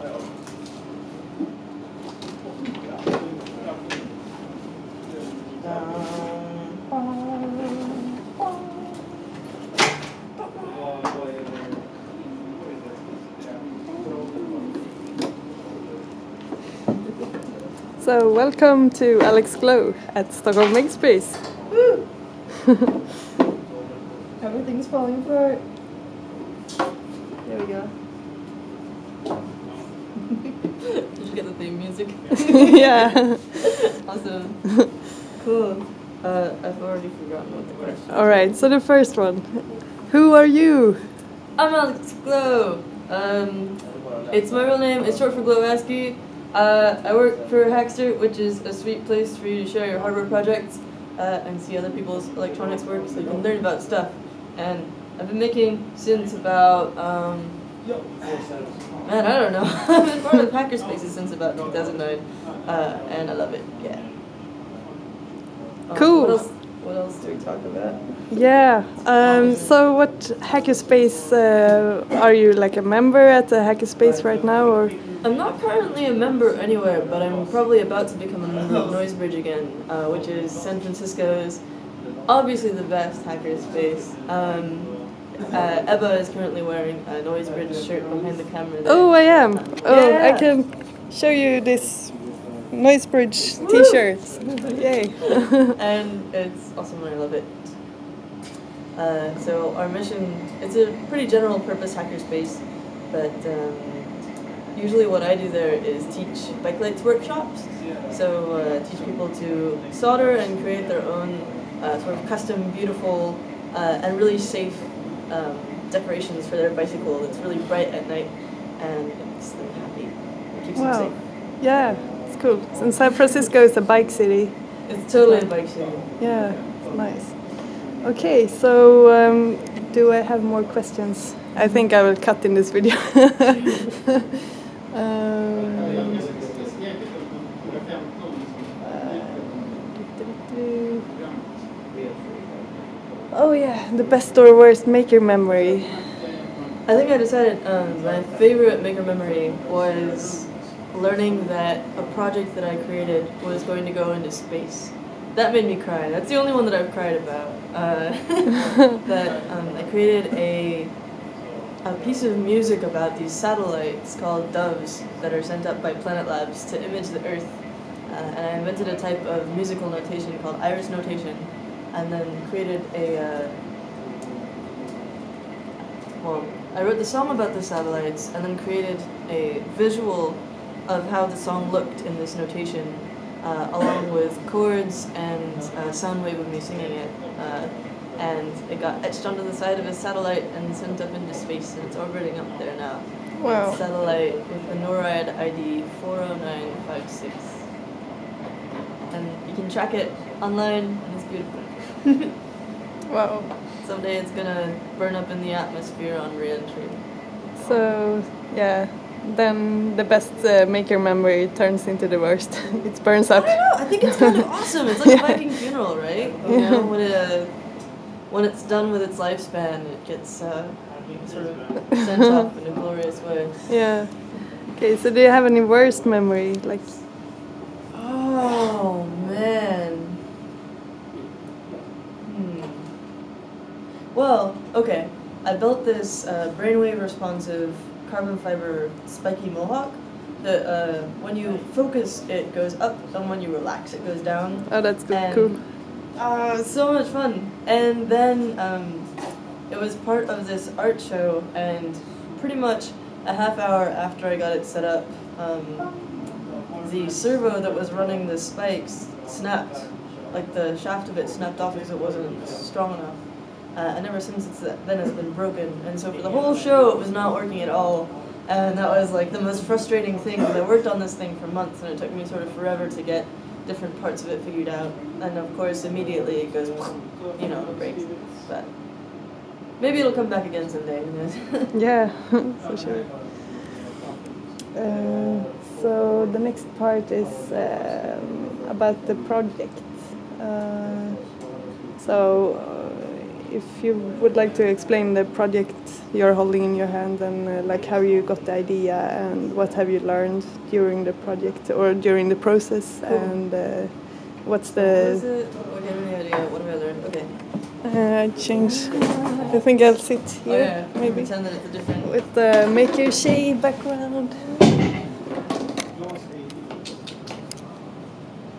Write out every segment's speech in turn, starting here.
So welcome to Alex Glow at Stockholm Makerspace. Woo! Everything's falling apart. There we go. Did you get the theme music? Yeah. Awesome. Cool. I've already forgotten what the question is. Alright, so the first one. Who are you? I'm Alex Glow. It's my real name. It's short for Glow of Hackster. I work for Hackster, which is a sweet place for you to share your hardware projects and see other people's electronics work so you can learn about stuff. And I've been making since about, man, I don't know. I've been part of Hackerspaces since about 2009, and I love it, yeah. Cool. What else do we talk about? Yeah. So what Hackerspace, are you like a member at the Hackerspace right now, or? I'm not currently a member anywhere, but I'm probably about to become a member of Noisebridge again, which is San Francisco's obviously the best hackerspace. Ebba is currently wearing a Noisebridge shirt behind the camera there. Oh, I am. Oh, Yeah. I can show you this Noisebridge t-shirt. Yay. And it's awesome, I love it. So our mission, it's a pretty general purpose hackerspace, but usually what I do there is teach bike lights workshops. So teach people to solder and create their own sort of custom, beautiful, and really safe decorations for their bicycle that's really bright at night and makes them happy. It keeps them Wow. safe. Yeah, it's cool. And San Francisco is a bike city. It's totally a bike city. Yeah, it's nice. Okay, so do I have more questions? I think I will cut in this video. Oh yeah, the best or worst maker memory. I think I decided my favorite maker memory was learning that a project that I created was going to go into space. That made me cry. That's the only one that I've cried about. That I created a piece of music about these satellites called doves that are sent up by Planet Labs to image the Earth. And I invented a type of musical notation called iris notation, and then created a I wrote the song about the satellites and then created a visual of how the song looked in this notation, along with chords and a sound wave of me singing it. And it got etched onto the side of a satellite and sent up into space, and it's orbiting up there now. Wow. Satellite with the NORAD ID 40956. And you can track it online, and it's beautiful. Wow. Someday it's gonna burn up in the atmosphere on re-entry. So yeah, then the best maker memory turns into the worst. It burns up. I don't know, I think it's kind of awesome. It's like a Viking funeral, right? You know, when it's done with its lifespan, it gets sort of sent off in a glorious way. Yeah. Okay, so do you have any worst memory? Like, Oh man. Well, okay. I built this brainwave responsive carbon fiber spiky mohawk that when you focus it goes up and when you relax it goes down. oh, that's good. And, Cool. So much fun. And then it was part of this art show, and pretty much a half hour after I got it set up, the servo that was running the spikes snapped. Like the shaft of it snapped off because it wasn't strong enough. And ever since then it's been broken. And so for the whole show it was not working at all. And that was like the most frustrating thing, because I worked on this thing for months and it took me sort of forever to get different parts of it figured out. And of course immediately it goes, you know, it breaks. But maybe it'll come back again someday. Yeah, for sure. So the next part is about the project. if you would like to explain the project you're holding in your hand and like how you got the idea and what have you learned during the project or during the process and what's the... What is it? Oh, I have any idea. What have I learned? Okay. Change. I think I'll sit here. Oh, yeah. Maybe. Pretend that it's a different... With the Makertjej background.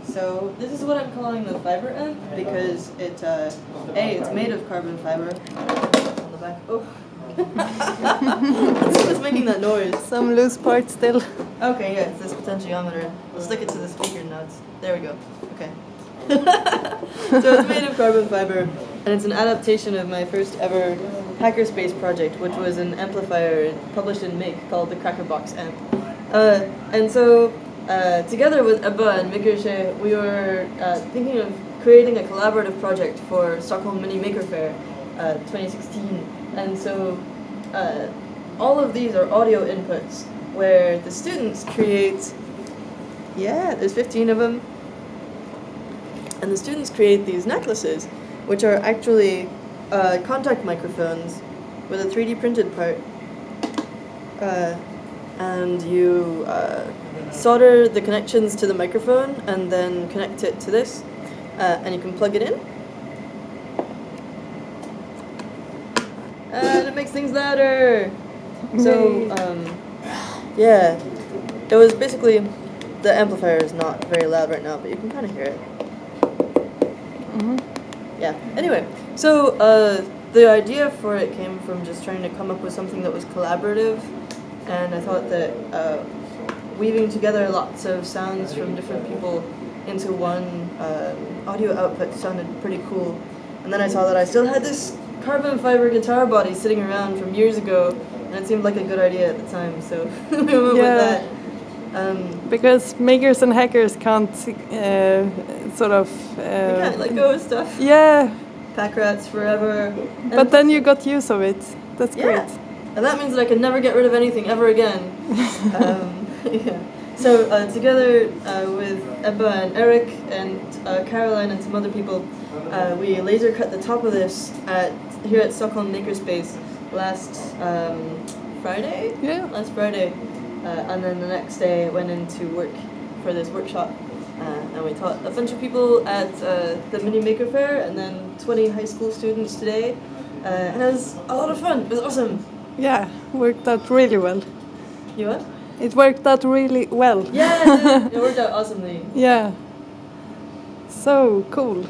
So this is what I'm calling the fiber amp because it's made of carbon fiber. On the back. Oh. What's making that noise? Some loose parts still. Okay, yeah, it's this potentiometer. We'll stick it to the speaker nuts. There we go. Okay. So it's made of carbon fiber, and it's an adaptation of my first ever Hackerspace project, which was an amplifier published in Make called the Crackerbox amp. And so, together with Ebba and Makertjej, we were thinking of creating a collaborative project for Stockholm Mini Maker Faire 2016. And so, all of these are audio inputs where the students create, there's 15 of them. And the students create these necklaces, which are actually contact microphones with a 3D printed part. And you solder the connections to the microphone and then connect it to this. And you can plug it in. And it makes things louder. So, it was basically, the amplifier is not very loud right now, but you can kind of hear it. Yeah, anyway, so the idea for it came from just trying to come up with something that was collaborative, and I thought that weaving together lots of sounds from different people into one audio output sounded pretty cool. And then I saw that I still had this carbon fiber guitar body sitting around from years ago, and it seemed like a good idea at the time, so we went with that. Because makers and hackers can't sort of... you can't let go of stuff. Yeah. Pack rats forever. But then you got use of it. That's great. And that means that I can never get rid of anything ever again. Yeah. So together with Ebba and Eric and Caroline and some other people, we laser cut the top of this here at Stockholm Makerspace last Friday? Yeah. Last Friday. And then the next day went into work for this workshop. And we taught a bunch of people at the Mini Maker Faire and then 20 high school students today. And it was a lot of fun. It was awesome. Yeah, worked out really well. You what? It worked out really well. Yeah, it worked out awesomely. Yeah. So cool.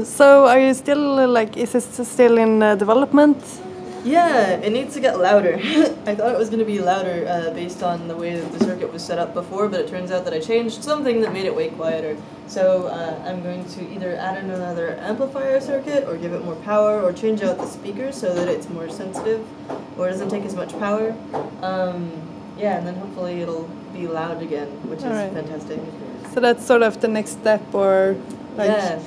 So are you still like, is it still in development? Yeah, it needs to get louder. I thought it was going to be louder based on the way that the circuit was set up before, but it turns out that I changed something that made it way quieter. So I'm going to either add in another amplifier circuit or give it more power or change out the speakers so that it's more sensitive or doesn't take as much power. Yeah, and then hopefully it'll be loud again, which is fantastic. So that's sort of the next step, or like... Yeah.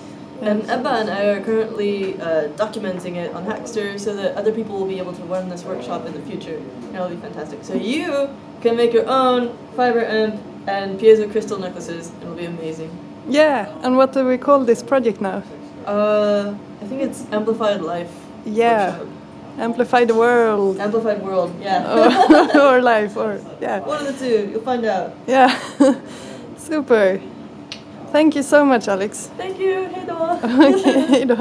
And Ebba and I are currently documenting it on Hackster so that other people will be able to run this workshop in the future. And it'll be fantastic. So you can make your own fiber amp and piezo crystal necklaces. It'll be amazing. Yeah, and what do we call this project now? I think it's Amplified Life. Yeah. Workshop. Amplify the world. Amplified World, yeah. Or life, or yeah. One of the two, you'll find out. Yeah. Super. Thank you so much, Alex. Thank you, hej då! Okej, hej då.